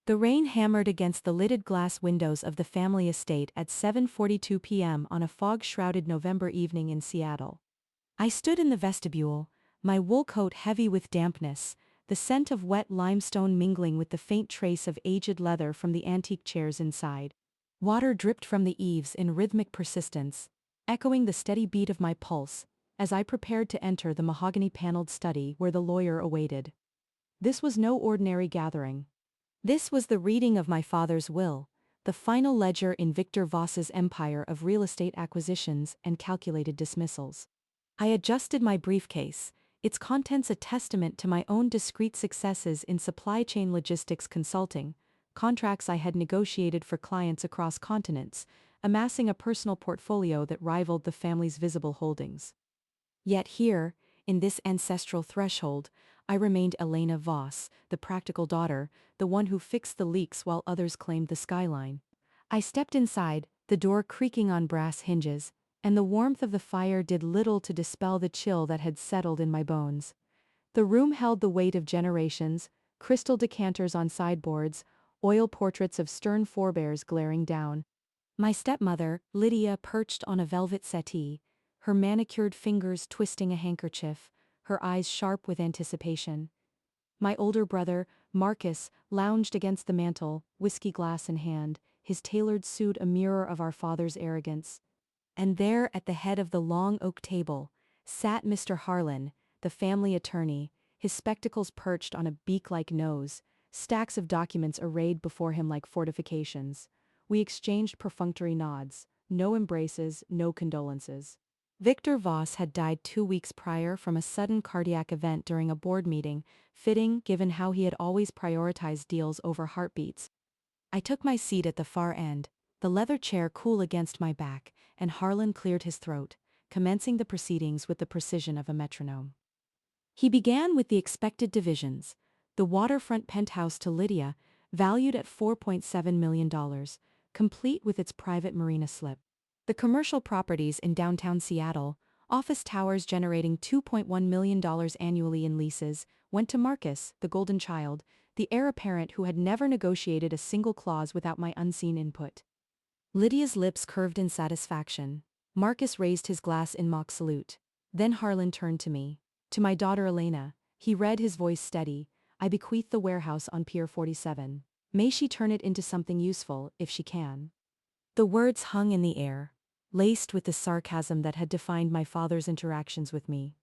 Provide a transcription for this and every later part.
The rain hammered against the lidded glass windows of the family estate at 7:42 p.m. on a fog-shrouded November evening in Seattle. I stood in the vestibule, my wool coat heavy with dampness, the scent of wet limestone mingling with the faint trace of aged leather from the antique chairs inside. Water dripped from the eaves in rhythmic persistence, echoing the steady beat of my pulse, as I prepared to enter the mahogany-paneled study where the lawyer awaited. This was no ordinary gathering. This was the reading of my father's will, the final ledger in Victor Voss's empire of real estate acquisitions and calculated dismissals. I adjusted my briefcase, its contents a testament to my own discrete successes in supply chain logistics consulting, contracts I had negotiated for clients across continents, amassing a personal portfolio that rivaled the family's visible holdings. Yet here, in this ancestral threshold, I remained Elena Voss, the practical daughter, the one who fixed the leaks while others claimed the skyline. I stepped inside, the door creaking on brass hinges, and the warmth of the fire did little to dispel the chill that had settled in my bones. The room held the weight of generations, crystal decanters on sideboards, oil portraits of stern forebears glaring down. My stepmother, Lydia, perched on a velvet settee, her manicured fingers twisting a handkerchief, her eyes sharp with anticipation. My older brother, Marcus, lounged against the mantel, whiskey glass in hand, his tailored suit a mirror of our father's arrogance. And there, at the head of the long oak table, sat Mr. Harlan, the family attorney, his spectacles perched on a beak-like nose, stacks of documents arrayed before him like fortifications. We exchanged perfunctory nods, no embraces, no condolences. Victor Voss had died 2 weeks prior from a sudden cardiac event during a board meeting, fitting given how he had always prioritized deals over heartbeats. I took my seat at the far end, the leather chair cool against my back, and Harlan cleared his throat, commencing the proceedings with the precision of a metronome. He began with the expected divisions: the waterfront penthouse to Lydia, valued at $4.7 million, complete with its private marina slip. The commercial properties in downtown Seattle, office towers generating $2.1 million annually in leases, went to Marcus, the golden child, the heir apparent who had never negotiated a single clause without my unseen input. Lydia's lips curved in satisfaction. Marcus raised his glass in mock salute. Then Harlan turned to me. To my daughter Elena, he read, his voice steady, I bequeath the warehouse on Pier 47. May she turn it into something useful, if she can. The words hung in the air, laced with the sarcasm that had defined my father's interactions with me.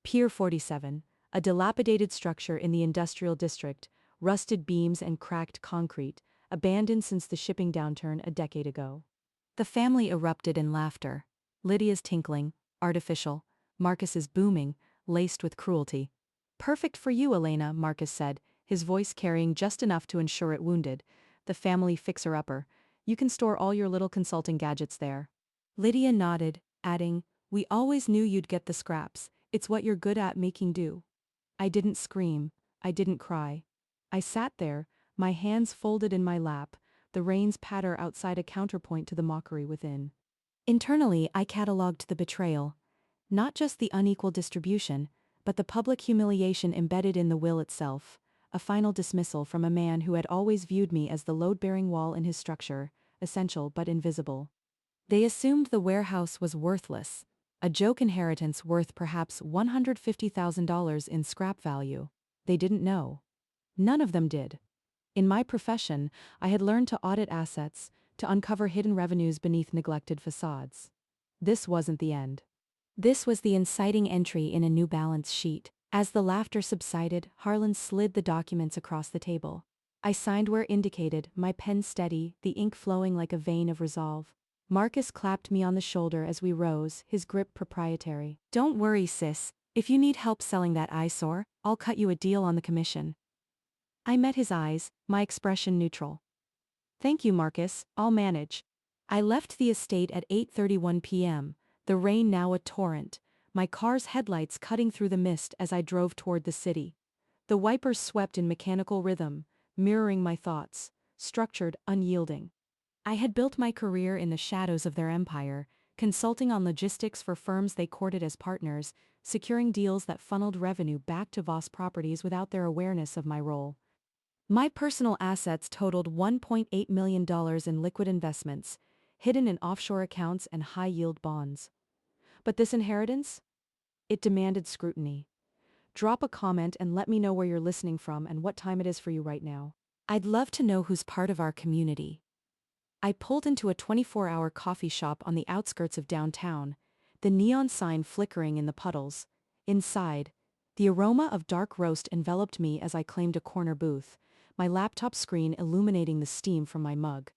Pier 47, a dilapidated structure in the industrial district, rusted beams and cracked concrete, abandoned since the shipping downturn a decade ago. The family erupted in laughter. Lydia's tinkling, artificial, Marcus's booming, laced with cruelty. Perfect for you, Elena, Marcus said, his voice carrying just enough to ensure it wounded. The family fixer-upper. You can store all your little consulting gadgets there. Lydia nodded, adding, we always knew you'd get the scraps. It's what you're good at making do. I didn't scream. I didn't cry. I sat there, my hands folded in my lap, the rain's patter outside a counterpoint to the mockery within. Internally, I catalogued the betrayal. Not just the unequal distribution, but the public humiliation embedded in the will itself, a final dismissal from a man who had always viewed me as the load-bearing wall in his structure, essential but invisible. They assumed the warehouse was worthless, a joke inheritance worth perhaps $150,000 in scrap value. They didn't know. None of them did. In my profession, I had learned to audit assets, to uncover hidden revenues beneath neglected facades. This wasn't the end. This was the inciting entry in a new balance sheet. As the laughter subsided, Harlan slid the documents across the table. I signed where indicated, my pen steady, the ink flowing like a vein of resolve. Marcus clapped me on the shoulder as we rose, his grip proprietary. Don't worry, sis. If you need help selling that eyesore, I'll cut you a deal on the commission. I met his eyes, my expression neutral. Thank you, Marcus, I'll manage. I left the estate at 8:31 p.m., the rain now a torrent, my car's headlights cutting through the mist as I drove toward the city. The wipers swept in mechanical rhythm, mirroring my thoughts, structured, unyielding. I had built my career in the shadows of their empire, consulting on logistics for firms they courted as partners, securing deals that funneled revenue back to Voss Properties without their awareness of my role. My personal assets totaled $1.8 million in liquid investments, hidden in offshore accounts and high-yield bonds. But this inheritance? It demanded scrutiny. Drop a comment and let me know where you're listening from and what time it is for you right now. I'd love to know who's part of our community. I pulled into a 24-hour coffee shop on the outskirts of downtown, the neon sign flickering in the puddles. Inside, the aroma of dark roast enveloped me as I claimed a corner booth, my laptop screen illuminating the steam from my mug.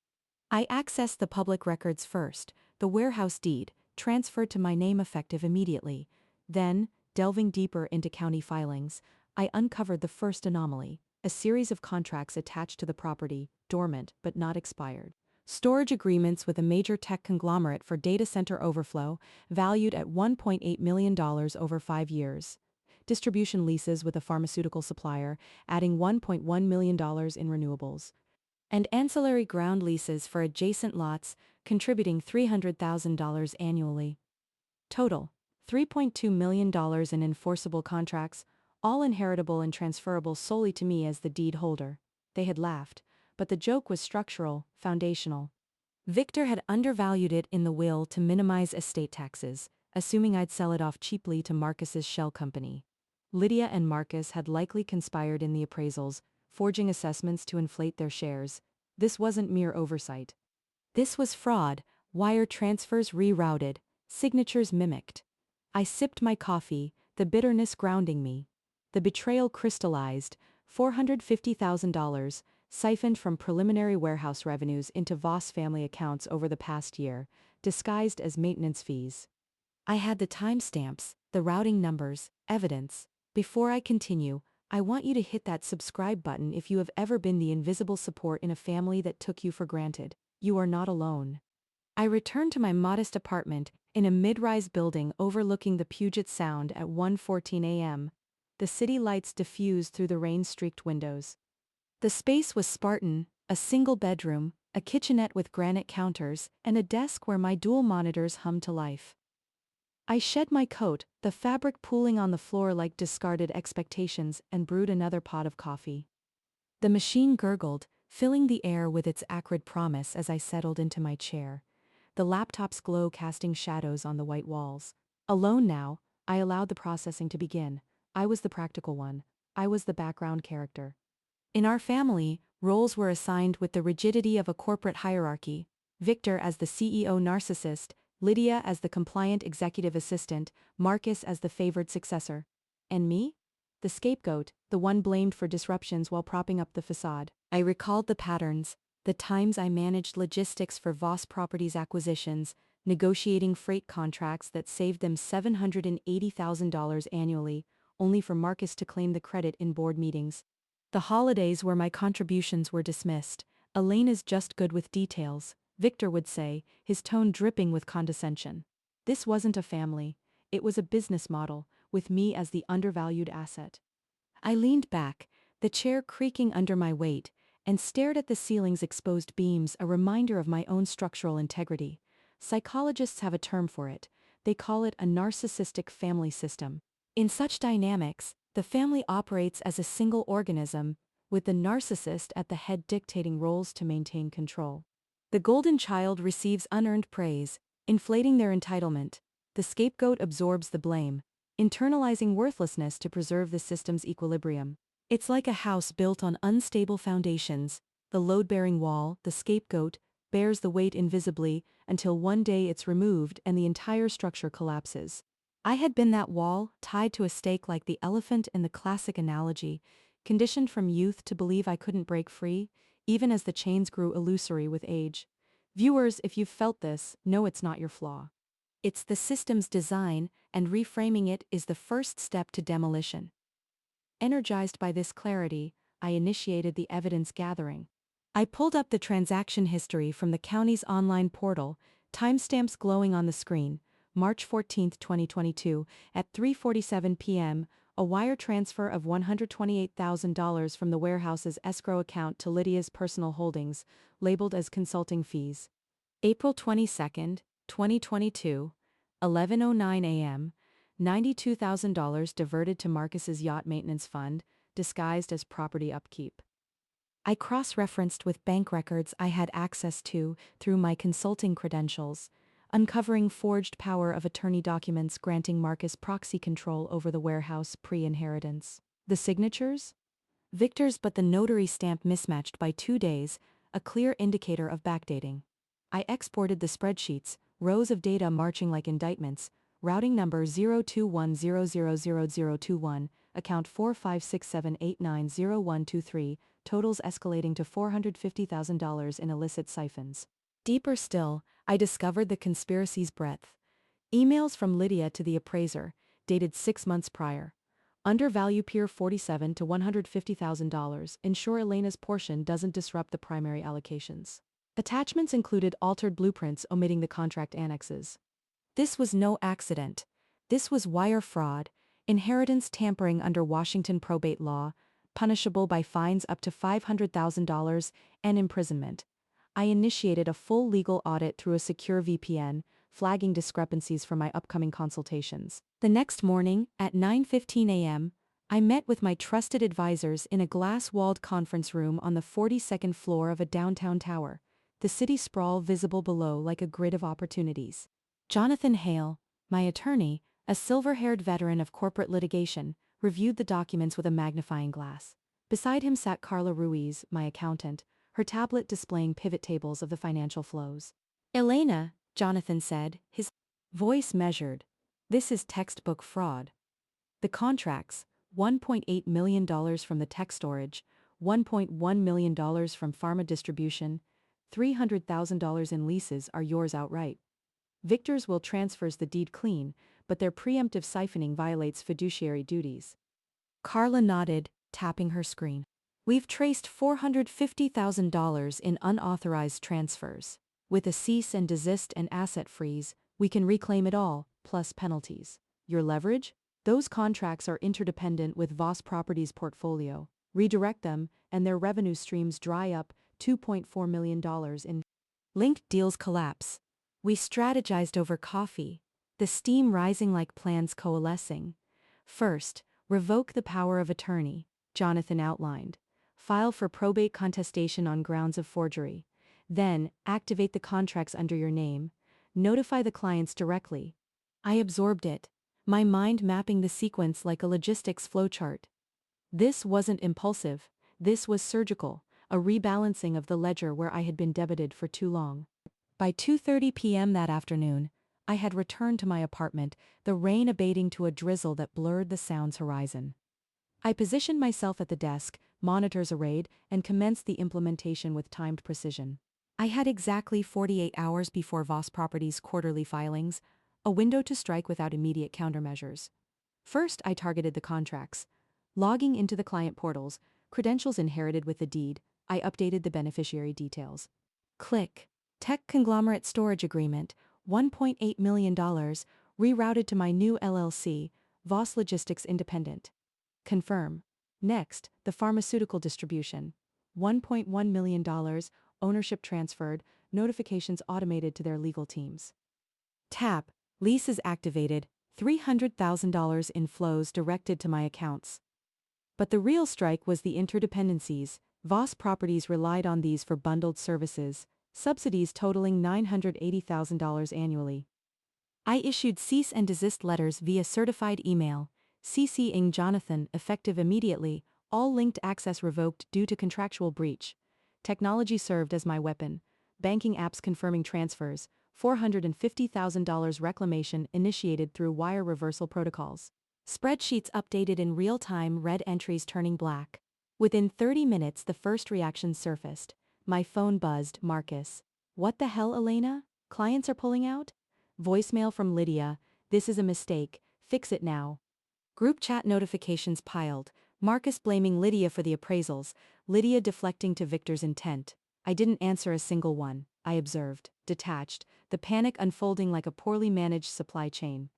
I accessed the public records first, the warehouse deed, transferred to my name effective immediately. Then, delving deeper into county filings, I uncovered the first anomaly, a series of contracts attached to the property, dormant but not expired. Storage agreements with a major tech conglomerate for data center overflow, valued at $1.8 million over 5 years. Distribution leases with a pharmaceutical supplier, adding $1.1 million in renewables. And ancillary ground leases for adjacent lots, contributing $300,000 annually. Total, $3.2 million in enforceable contracts, all inheritable and transferable solely to me as the deed holder. They had laughed, but the joke was structural, foundational. Victor had undervalued it in the will to minimize estate taxes, assuming I'd sell it off cheaply to Marcus's shell company. Lydia and Marcus had likely conspired in the appraisals, forging assessments to inflate their shares. This wasn't mere oversight. This was fraud, wire transfers rerouted, signatures mimicked. I sipped my coffee, the bitterness grounding me. The betrayal crystallized, $450,000, siphoned from preliminary warehouse revenues into Voss family accounts over the past year, disguised as maintenance fees. I had the timestamps, the routing numbers, evidence. Before I continue, I want you to hit that subscribe button if you have ever been the invisible support in a family that took you for granted. You are not alone. I returned to my modest apartment in a mid-rise building overlooking the Puget Sound at 1:14 a.m. The city lights diffused through the rain-streaked windows. The space was Spartan, a single bedroom, a kitchenette with granite counters, and a desk where my dual monitors hummed to life. I shed my coat, the fabric pooling on the floor like discarded expectations, and brewed another pot of coffee. The machine gurgled, filling the air with its acrid promise as I settled into my chair, the laptop's glow casting shadows on the white walls. Alone now, I allowed the processing to begin. I was the practical one. I was the background character. In our family, roles were assigned with the rigidity of a corporate hierarchy. Victor as the CEO narcissist, Lydia as the compliant executive assistant, Marcus as the favored successor. And me? The scapegoat, the one blamed for disruptions while propping up the facade. I recalled the patterns, the times I managed logistics for Voss Properties acquisitions, negotiating freight contracts that saved them $780,000 annually, only for Marcus to claim the credit in board meetings. The holidays where my contributions were dismissed. Elena's just good with details, Victor would say, his tone dripping with condescension. This wasn't a family, it was a business model, with me as the undervalued asset. I leaned back, the chair creaking under my weight, and stared at the ceiling's exposed beams, a reminder of my own structural integrity. Psychologists have a term for it. They call it a narcissistic family system. In such dynamics, the family operates as a single organism, with the narcissist at the head dictating roles to maintain control. The golden child receives unearned praise, inflating their entitlement. The scapegoat absorbs the blame, internalizing worthlessness to preserve the system's equilibrium. It's like a house built on unstable foundations. The load-bearing wall, the scapegoat, bears the weight invisibly until one day it's removed and the entire structure collapses. I had been that wall, tied to a stake like the elephant in the classic analogy, conditioned from youth to believe I couldn't break free, even as the chains grew illusory with age. Viewers, if you've felt this, know it's not your flaw. It's the system's design, and reframing it is the first step to demolition. Energized by this clarity, I initiated the evidence gathering. I pulled up the transaction history from the county's online portal, timestamps glowing on the screen. March 14, 2022, at 3:47 p.m., a wire transfer of $128,000 from the warehouse's escrow account to Lydia's personal holdings, labeled as consulting fees. April 22, 2022, 11:09 a.m., $92,000 diverted to Marcus's yacht maintenance fund, disguised as property upkeep. I cross-referenced with bank records I had access to through my consulting credentials, uncovering forged power of attorney documents granting Marcus proxy control over the warehouse pre-inheritance. The signatures? Victor's, but the notary stamp mismatched by 2 days, a clear indicator of backdating. I exported the spreadsheets, rows of data marching like indictments, routing number 021000021, account 4567890123, totals escalating to $450,000 in illicit siphons. Deeper still, I discovered the conspiracy's breadth. Emails from Lydia to the appraiser, dated 6 months prior. Undervalue Pier 47 to $150,000, ensure Elena's portion doesn't disrupt the primary allocations. Attachments included altered blueprints omitting the contract annexes. This was no accident. This was wire fraud, inheritance tampering under Washington probate law, punishable by fines up to $500,000 and imprisonment. I initiated a full legal audit through a secure VPN, flagging discrepancies from my upcoming consultations. The next morning, at 9:15 a.m., I met with my trusted advisors in a glass-walled conference room on the 42nd floor of a downtown tower, the city sprawl visible below like a grid of opportunities. Jonathan Hale, my attorney, a silver-haired veteran of corporate litigation, reviewed the documents with a magnifying glass. Beside him sat Carla Ruiz, my accountant, her tablet displaying pivot tables of the financial flows. "Elena," Jonathan said, his voice measured. "This is textbook fraud. The contracts, $1.8 million from the tech storage, $1.1 million from pharma distribution, $300,000 in leases are yours outright. Victor's will transfers the deed clean, but their preemptive siphoning violates fiduciary duties." Carla nodded, tapping her screen. "We've traced $450,000 in unauthorized transfers. With a cease and desist and asset freeze, we can reclaim it all, plus penalties. Your leverage? Those contracts are interdependent with Voss Properties' portfolio. Redirect them, and their revenue streams dry up, $2.4 million in linked deals collapse. We strategized over coffee, the steam rising like plans coalescing. First, revoke the power of attorney, Jonathan outlined. File for probate contestation on grounds of forgery. Then, activate the contracts under your name. Notify the clients directly. I absorbed it, my mind mapping the sequence like a logistics flowchart. This wasn't impulsive, this was surgical, a rebalancing of the ledger where I had been debited for too long. By 2:30 p.m. that afternoon, I had returned to my apartment, the rain abating to a drizzle that blurred the sound's horizon. I positioned myself at the desk, monitors arrayed, and commenced the implementation with timed precision. I had exactly 48 hours before Voss Properties' quarterly filings, a window to strike without immediate countermeasures. First, I targeted the contracts. Logging into the client portals, credentials inherited with the deed, I updated the beneficiary details. Click. Tech conglomerate storage agreement, $1.8 million, rerouted to my new LLC, Voss Logistics Independent. Confirm. Next, the pharmaceutical distribution. $1.1 million, ownership transferred, notifications automated to their legal teams. Tap. Leases activated, $300,000 in flows directed to my accounts. But the real strike was the interdependencies. Voss Properties relied on these for bundled services, subsidies totaling $980,000 annually. I issued cease and desist letters via certified email, CCing Jonathan, effective immediately, all linked access revoked due to contractual breach. Technology served as my weapon, banking apps confirming transfers, $450,000 reclamation initiated through wire reversal protocols. Spreadsheets updated in real time, red entries turning black. Within 30 minutes the first reaction surfaced. My phone buzzed. "Marcus. What the hell, Elena? Clients are pulling out?" Voicemail from Lydia. "This is a mistake, fix it now." Group chat notifications piled, Marcus blaming Lydia for the appraisals, Lydia deflecting to Victor's intent. I didn't answer a single one, I observed, detached, the panic unfolding like a poorly managed supply chain.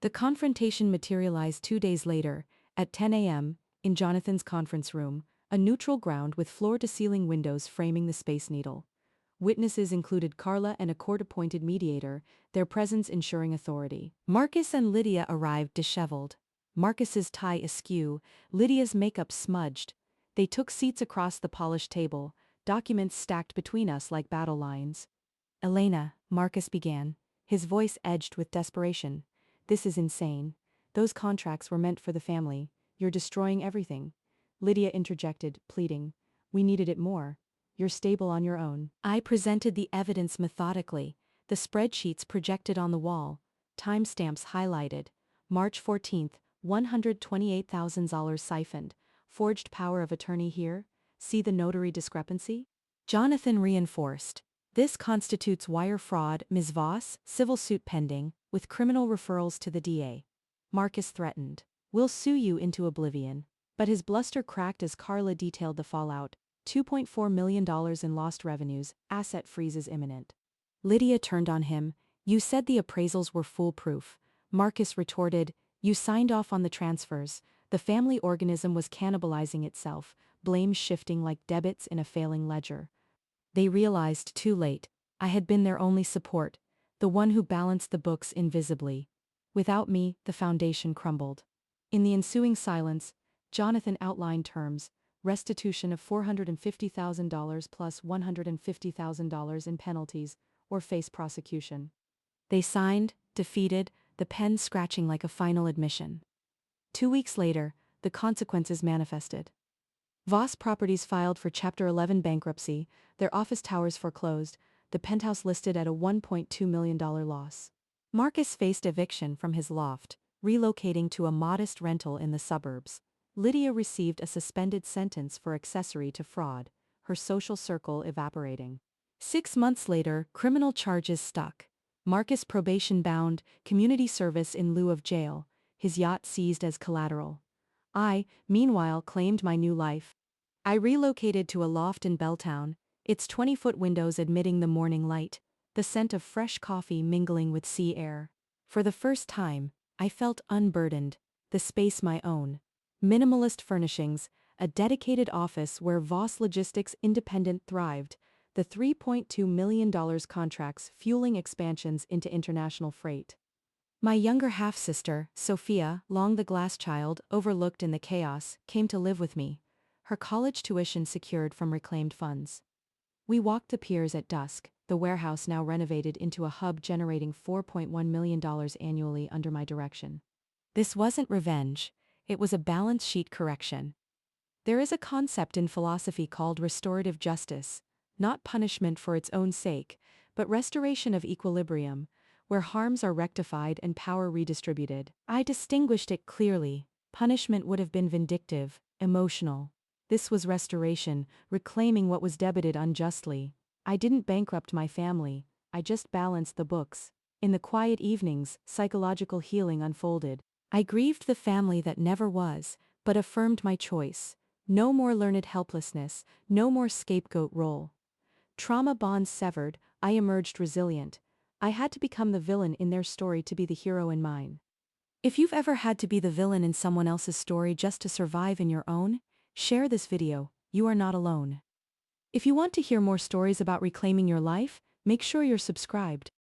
The confrontation materialized 2 days later, at 10 a.m., in Jonathan's conference room, a neutral ground with floor-to-ceiling windows framing the Space Needle. Witnesses included Carla and a court-appointed mediator, their presence ensuring authority. Marcus and Lydia arrived disheveled. Marcus's tie askew, Lydia's makeup smudged. They took seats across the polished table, documents stacked between us like battle lines. Elena, Marcus began, his voice edged with desperation. This is insane. Those contracts were meant for the family. You're destroying everything. Lydia interjected, pleading. We needed it more. You're stable on your own. I presented the evidence methodically, the spreadsheets projected on the wall, timestamps highlighted. March 14th, $128,000 siphoned. Forged power of attorney here? See the notary discrepancy? Jonathan reinforced. This constitutes wire fraud, Ms. Voss, civil suit pending, with criminal referrals to the DA. Marcus threatened. We'll sue you into oblivion. But his bluster cracked as Carla detailed the fallout. $2.4 million in lost revenues, asset freezes imminent. Lydia turned on him. You said the appraisals were foolproof. Marcus retorted, you signed off on the transfers. The family organism was cannibalizing itself, blame shifting like debits in a failing ledger. They realized too late. I had been their only support, the one who balanced the books invisibly. Without me, the foundation crumbled. In the ensuing silence, Jonathan outlined terms, restitution of $450,000 plus $150,000 in penalties, or face prosecution. They signed, defeated, the pen scratching like a final admission. 2 weeks later, the consequences manifested. Voss Properties filed for Chapter 11 bankruptcy, their office towers foreclosed, the penthouse listed at a $1.2 million loss. Marcus faced eviction from his loft, relocating to a modest rental in the suburbs. Lydia received a suspended sentence for accessory to fraud, her social circle evaporating. 6 months later, criminal charges stuck. Marcus probation-bound, community service in lieu of jail, his yacht seized as collateral. I, meanwhile, claimed my new life. I relocated to a loft in Belltown, its 20-foot windows admitting the morning light, the scent of fresh coffee mingling with sea air. For the first time, I felt unburdened, the space my own. Minimalist furnishings, a dedicated office where Voss Logistics Independent thrived, the $3.2 million contracts fueling expansions into international freight. My younger half-sister, Sophia, long the glass child, overlooked in the chaos, came to live with me, her college tuition secured from reclaimed funds. We walked the piers at dusk, the warehouse now renovated into a hub generating $4.1 million annually under my direction. This wasn't revenge, it was a balance sheet correction. There is a concept in philosophy called restorative justice, not punishment for its own sake, but restoration of equilibrium, where harms are rectified and power redistributed. I distinguished it clearly. Punishment would have been vindictive, emotional. This was restoration, reclaiming what was debited unjustly. I didn't bankrupt my family, I just balanced the books. In the quiet evenings, psychological healing unfolded. I grieved the family that never was, but affirmed my choice. No more learned helplessness, no more scapegoat role. Trauma bonds severed, I emerged resilient. I had to become the villain in their story to be the hero in mine. If you've ever had to be the villain in someone else's story just to survive in your own, share this video, you are not alone. If you want to hear more stories about reclaiming your life, make sure you're subscribed.